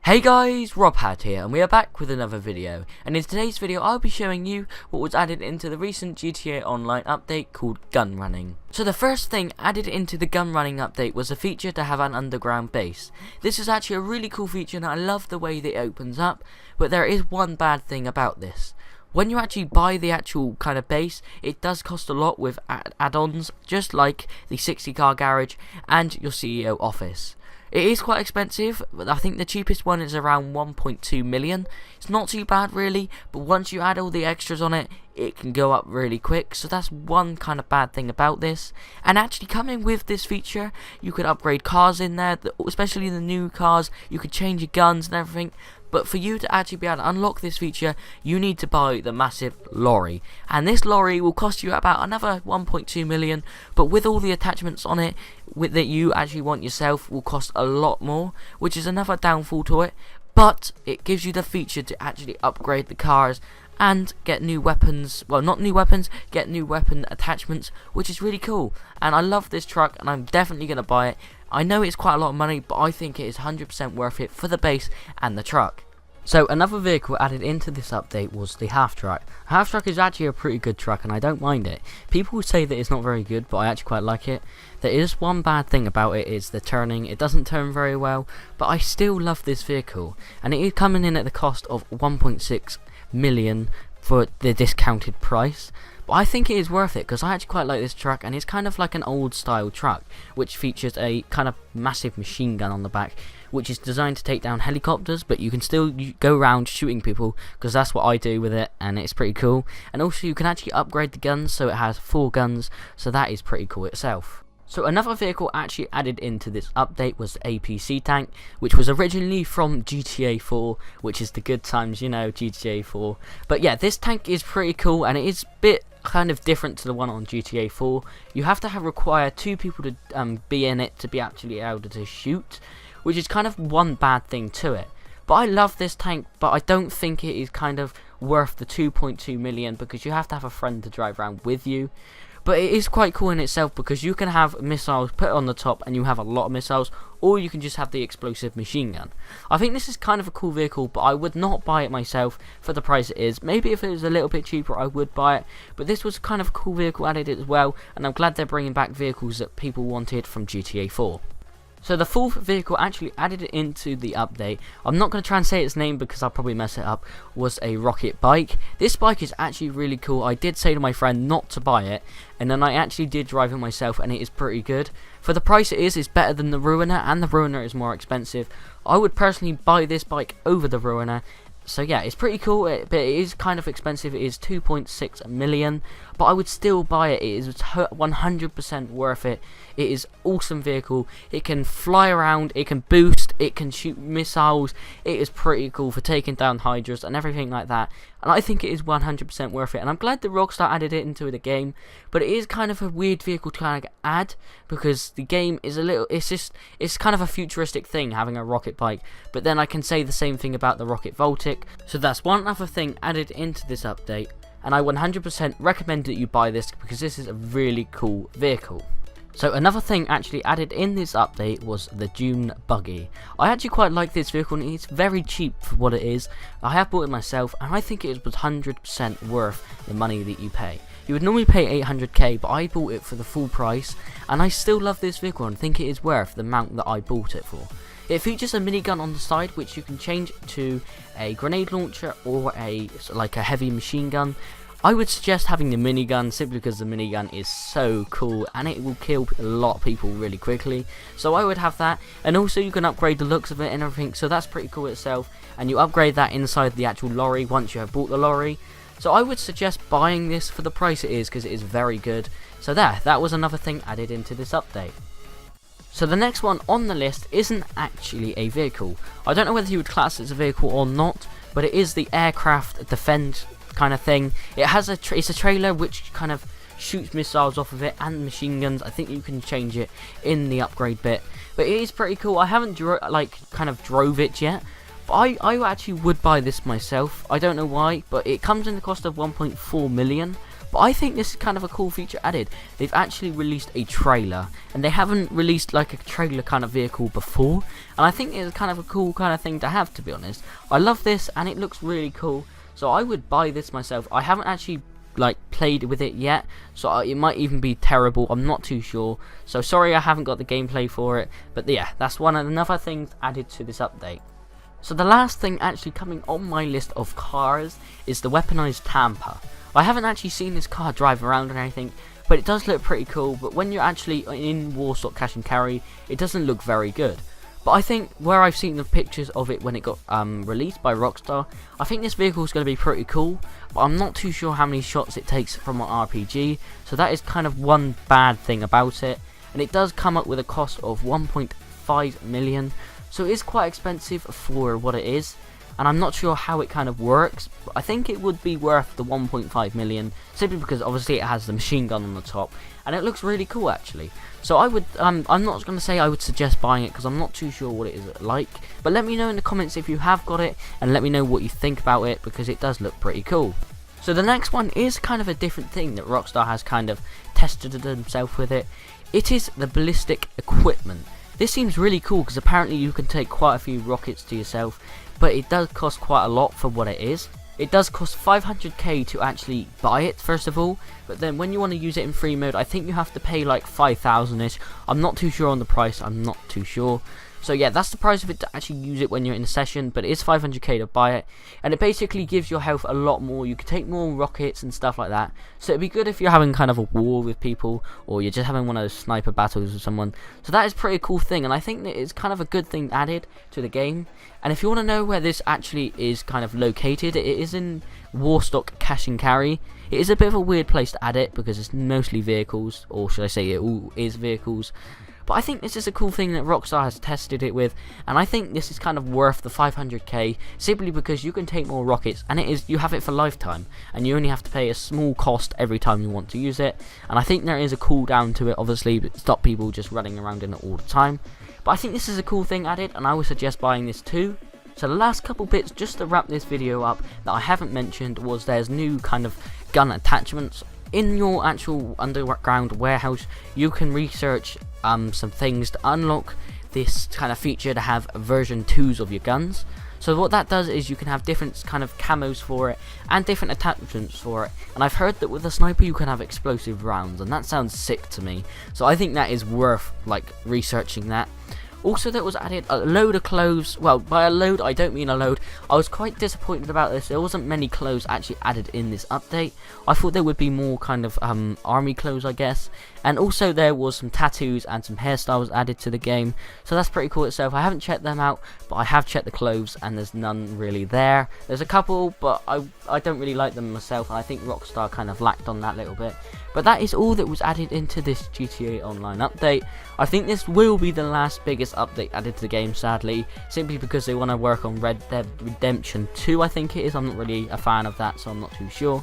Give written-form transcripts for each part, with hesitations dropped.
Hey guys, ROBHADD here, and we are back with another video, and in today's video I'll be showing you what was added into the recent GTA Online update called gun running. So the first thing added into the gun running update was a feature to have an underground base. This is actually a really cool feature and I love the way that it opens up, but there is one bad thing about this. When you actually buy the actual kind of base, it does cost a lot with add-ons, just like the 60 car garage and your CEO office. It is quite expensive, but I think the cheapest one is around 1.2 million. It's not too bad really, but once you add all the extras on it, it can go up really quick, so that's one kind of bad thing about this. And actually coming with this feature, you could upgrade cars in there, especially the new cars. You could change your guns and everything. But for you to actually be able to unlock this feature, you need to buy the massive Lorry. And this Lorry will cost you about another 1.2 million, but with all the attachments on it that you actually want yourself will cost a lot more, which is another downfall to it. But it gives you the feature to actually upgrade the cars and get new weapons, well not new weapons, get new weapon attachments, which is really cool. And I love this truck and I'm definitely going to buy it. I know it's quite a lot of money, but I think it is 100% worth it for the base and the truck. So another vehicle added into this update was the Halftrack. Halftrack is actually a pretty good truck and I don't mind it. People say that it's not very good, but I actually quite like it. There is one bad thing about it, is the turning. It doesn't turn very well, but I still love this vehicle. And it is coming in at the cost of 1.6 million for the discounted price. But I think it is worth it because I actually quite like this truck, and it's kind of like an old style truck which features a kind of massive machine gun on the back, which is designed to take down helicopters, but you can still go around shooting people, because that's what I do with it, and it's pretty cool. And also you can actually upgrade the guns, so it has 4 guns, so that is pretty cool itself. So another vehicle actually added into this update was the APC tank, which was originally from GTA 4, which is the good times, you know, GTA 4. But yeah, this tank is pretty cool, and it is a bit kind of different to the one on GTA 4. You have to require 2 people to be in it to be actually able to shoot, which is kind of one bad thing to it. But I love this tank, but I don't think it is kind of worth the 2.2 million because you have to have a friend to drive around with you. But it is quite cool in itself because you can have missiles put on the top and you have a lot of missiles, or you can just have the explosive machine gun. I think this is kind of a cool vehicle, but I would not buy it myself for the price it is. Maybe if it was a little bit cheaper I would buy it, but this was kind of a cool vehicle added as well, and I'm glad they're bringing back vehicles that people wanted from GTA 4. So the 4th vehicle actually added into the update, I'm not going to try and say its name because I'll probably mess it up, was a rocket bike. This bike is actually really cool. I did say to my friend not to buy it, and then I actually did drive it myself, and it is pretty good. For the price it is, it's better than the Ruiner, and the Ruiner is more expensive. I would personally buy this bike over the Ruiner. So yeah, it's pretty cool, but it is kind of expensive. It is 2.6 million, but I would still buy it. It is 100% worth it. It is awesome vehicle. It can fly around, it can boost, it can shoot missiles. It is pretty cool for taking down Hydras and everything like that. And I think it is 100% worth it. And I'm glad that Rockstar added it into the game, but it is kind of a weird vehicle to kind of add because the game is a little, it's kind of a futuristic thing having a rocket bike. But then I can say the same thing about the Rocket Voltic. So that's one other thing added into this update, and I 100% recommend that you buy this because this is a really cool vehicle. So another thing actually added in this update was the Dune Buggy. I actually quite like this vehicle and it's very cheap for what it is. I have bought it myself and I think it was 100% worth the money that you pay. You would normally pay 800k, but I bought it for the full price, and I still love this vehicle and think it is worth the amount that I bought it for. It features a minigun on the side which you can change to a grenade launcher or like a heavy machine gun. I would suggest having the minigun simply because the minigun is so cool and it will kill a lot of people really quickly. So I would have that, and also you can upgrade the looks of it and everything, so that's pretty cool itself. And you upgrade that inside the actual lorry once you have bought the lorry. So I would suggest buying this for the price it is because it is very good. So that was another thing added into this update. So the next one on the list isn't actually a vehicle. I don't know whether you would class it as a vehicle or not, but it is the aircraft defend kind of thing. It has it's a trailer which kind of shoots missiles off of it and machine guns. I think you can change it in the upgrade bit, but it is pretty cool. I haven't kind of drove it yet, but I actually would buy this myself. I don't know why, but it comes in the cost of 1.4 million. But But I think this is kind of a cool feature added. They've actually released a trailer, and they haven't released like a trailer kind of vehicle before, and I think it's kind of a cool kind of thing to have, to be honest. I love this, and it looks really cool, so I would buy this myself. I haven't actually like played with it yet, so it might even be terrible, I'm not too sure, so sorry I haven't got the gameplay for it. But yeah, that's another thing added to this update. So the last thing actually coming on my list of cars is the weaponized Tampa. I haven't actually seen this car drive around or anything, but it does look pretty cool. But when you're actually in Warstock Cash and Carry, it doesn't look very good. But I think where I've seen the pictures of it when it got released by Rockstar, I think this vehicle is going to be pretty cool. But I'm not too sure how many shots it takes from an RPG, so that is kind of one bad thing about it. And it does come up with a cost of 1.5 million, so it is quite expensive for what it is. And I'm not sure how it kind of works, but I think it would be worth the 1.5 million, simply because obviously it has the machine gun on the top, and it looks really cool actually. So I would, I'm not going to say I would suggest buying it, because I'm not too sure what it is like, but let me know in the comments if you have got it, and let me know what you think about it, because it does look pretty cool. So the next one is kind of a different thing that Rockstar has kind of tested themselves with it. It is the ballistic equipment. This seems really cool, because apparently you can take quite a few rockets to yourself, but it does cost quite a lot for what it is. It does cost 500k to actually buy it first of all, but then when you want to use it in free mode, I think you have to pay like 5,000ish. I'm not too sure on the price, I'm not too sure. So yeah, that's the price of it to actually use it when you're in a session, but it is 500k to buy it, and it basically gives your health a lot more. You can take more rockets and stuff like that, so it'd be good if you're having kind of a war with people, or you're just having one of those sniper battles with someone. So that is a pretty cool thing, and I think that it's kind of a good thing added to the game. And if you want to know where this actually is kind of located, it is in Warstock Cash and Carry. It is a bit of a weird place to add it, because it's mostly vehicles, or should I say it all is vehicles. But I think this is a cool thing that Rockstar has tested it with, and I think this is kind of worth the 500k, simply because you can take more rockets, and you have it for lifetime, and you only have to pay a small cost every time you want to use it. And I think there is a cooldown to it, obviously, to stop people just running around in it all the time. But I think this is a cool thing added, and I would suggest buying this too. So the last couple bits, just to wrap this video up, that I haven't mentioned, was there's new kind of gun attachments. In your actual underground warehouse, you can research some things to unlock this kind of feature to have version 2s of your guns. So what that does is you can have different kind of camos for it, and different attachments for it. And I've heard that with a sniper you can have explosive rounds, and that sounds sick to me. So I think that is worth like researching that. Also, there was added a load of clothes. Well, by a load I don't mean a load. I was quite disappointed about this. There wasn't many clothes actually added in this update. I thought there would be more kind of army clothes, I guess. And also there was some tattoos and some hairstyles added to the game, so that's pretty cool itself. I haven't checked them out, but I have checked the clothes, and there's none really there. There's a couple, but I don't really like them myself, and I think Rockstar kind of lacked on that little bit. But that is all that was added into this GTA Online update. I think this will be the last biggest update added to the game, sadly, simply because they want to work on Red Dead Redemption 2, I think it is. I'm not really a fan of that, so I'm not too sure.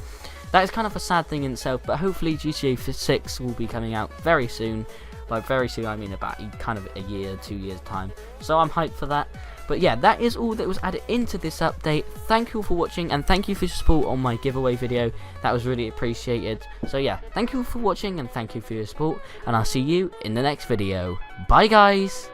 That is kind of a sad thing in itself, but hopefully GTA 6 will be coming out very soon. By very soon I mean about kind of a year, 2 years time, so I'm hyped for that. But yeah, that is all that was added into this update. Thank you all for watching, and thank you for your support on my giveaway video. That was really appreciated. So yeah, thank you all for watching, and thank you for your support, and I'll see you in the next video. Bye guys!